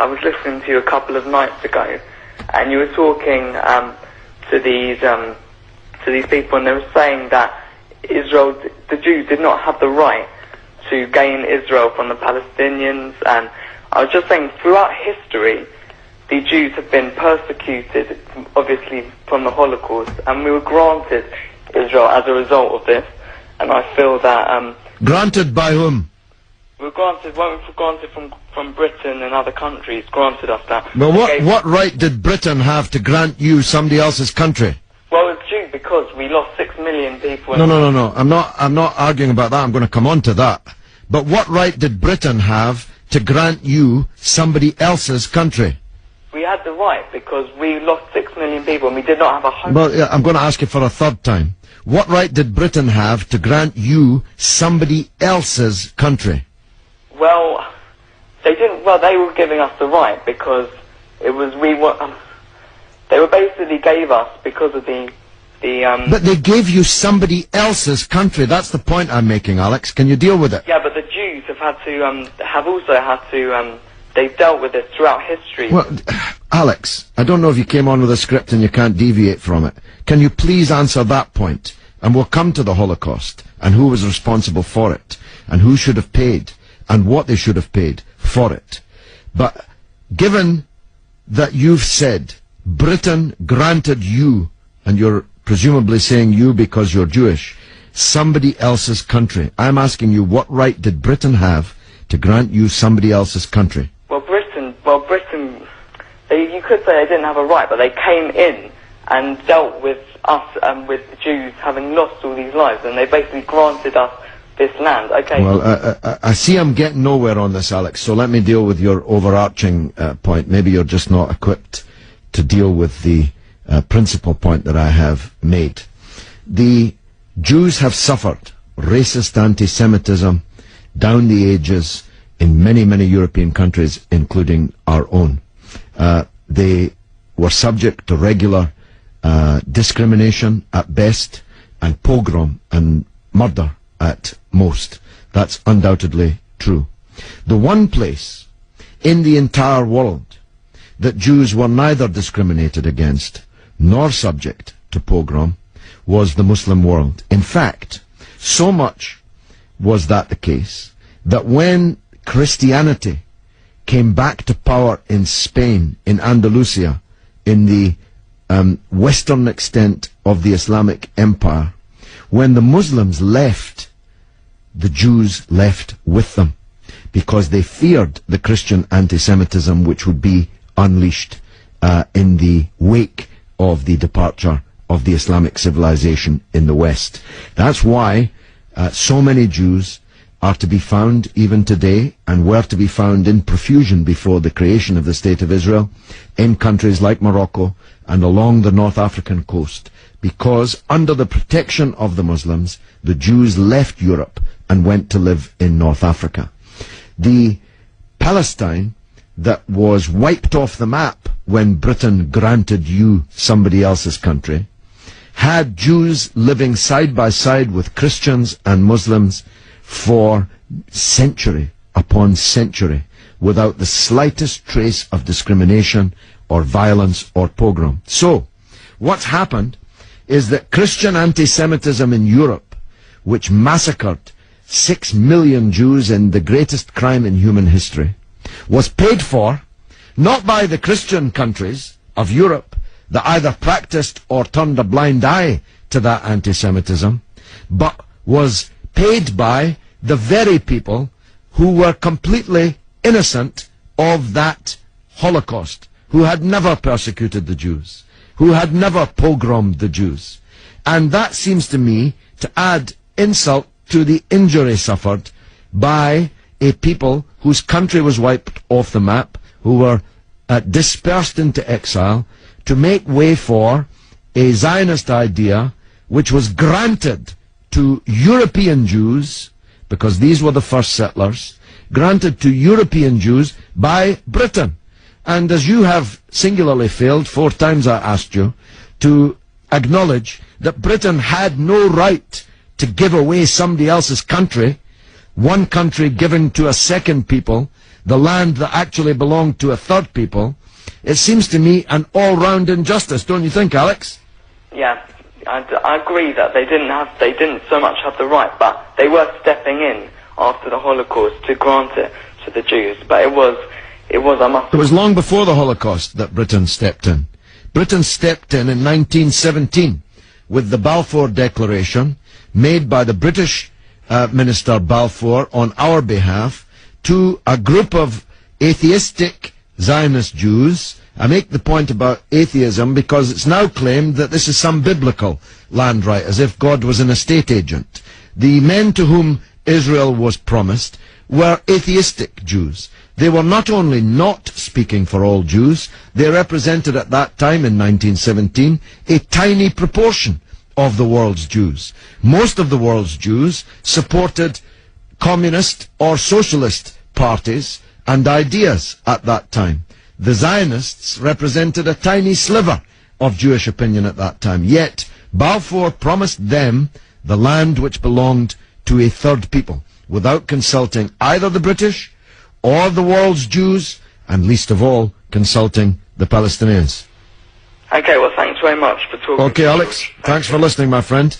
I was listening to you a couple of nights ago, and you were talking to these people, and they were saying that Israel, the Jews, did not have the right to gain Israel from the Palestinians. And I was just saying, throughout history, the Jews have been persecuted, obviously from the Holocaust, and we were granted Israel as a result of this. And I feel that granted by whom? We were granted from Britain and other countries granted us that. Well, what right did Britain have to grant you somebody else's country? Well, it's due because we lost 6 million people. No. I'm not arguing about that. I'm going to come on to that. But what right did Britain have to grant you somebody else's country? We had the right because we lost 6 million people and we did not have a home. Well, yeah, I'm going to ask you for a third time. What right did Britain have to grant you somebody else's country? Well, they didn't. Well, they were giving us the right because it was they were basically gave us because of the. But they gave you somebody else's country. That's the point I'm making, Alex. Can you deal with it? Yeah, but the Jews have also had to. They've dealt with this throughout history. Well, Alex, I don't know if you came on with a script and you can't deviate from it. Can you please answer that point? And we'll come to the Holocaust and who was responsible for it and who should have paid and what they should have paid for it. But given that you've said Britain granted you, and you're presumably saying you because you're Jewish, somebody else's country, I'm asking you, what right did Britain have to grant you somebody else's country? Britain, you could say they didn't have a right, but they came in and dealt with us and with the Jews having lost all these lives, and they basically granted us this land. Okay. Well, I see I'm getting nowhere on this, Alex, so let me deal with your overarching point. Maybe you're just not equipped to deal with the principal point that I have made. The Jews have suffered racist anti-Semitism down the ages in many, many European countries, including our own. They were subject to regular discrimination at best, and pogrom and murder at most. That's undoubtedly true. The one place in the entire world that Jews were neither discriminated against nor subject to pogrom was the Muslim world. In fact, so much was that the case that when Christianity came back to power in Spain, in Andalusia, in the western extent of the Islamic Empire, when the Muslims left, the Jews left with them because they feared the Christian anti-Semitism which would be unleashed in the wake of the departure of the Islamic civilization in the West. That's why so many Jews are to be found even today, and were to be found in profusion before the creation of the State of Israel, in countries like Morocco and along the North African coast, because under the protection of the Muslims, the Jews left Europe and went to live in North Africa. The Palestine that was wiped off the map when Britain granted you somebody else's country had Jews living side by side with Christians and Muslims for century upon century without the slightest trace of discrimination or violence or pogrom. So, what's happened is that Christian anti-Semitism in Europe, which massacred 6 million Jews in the greatest crime in human history, was paid for not by the Christian countries of Europe that either practiced or turned a blind eye to that anti-Semitism, but was paid by the very people who were completely innocent of that Holocaust, who had never persecuted the Jews, who had never pogromed the Jews. And that seems to me to add insult to the injury suffered by a people whose country was wiped off the map, who were dispersed into exile, to make way for a Zionist idea which was granted to European Jews, because these were the first settlers, granted to European Jews by Britain. And as you have singularly failed, 4 times I asked you, to acknowledge that Britain had no right to give away somebody else's country, one country given to a second people the land that actually belonged to a third people, it seems to me an all-round injustice, don't you think, Alex? Yeah, I agree that they didn't so much have the right, but they were stepping in after the Holocaust to grant it to the Jews. But it was It was long before the Holocaust that Britain stepped in. Britain stepped in 1917 with the Balfour Declaration made by the British Minister Balfour on our behalf to a group of atheistic Zionist Jews. I make the point about atheism because it's now claimed that this is some biblical land right, as if God was an estate agent. The men to whom Israel was promised were atheistic Jews. They were not only not speaking for all Jews, they represented at that time in 1917 a tiny proportion of the world's Jews. Most of the world's Jews supported communist or socialist parties and ideas at that time. The Zionists represented a tiny sliver of Jewish opinion at that time. Yet Balfour promised them the land which belonged to a third people, without consulting either the British or the world's Jews, and least of all, consulting the Palestinians. Okay, well, thanks very much for talking. Okay, Alex, thanks for listening, my friend.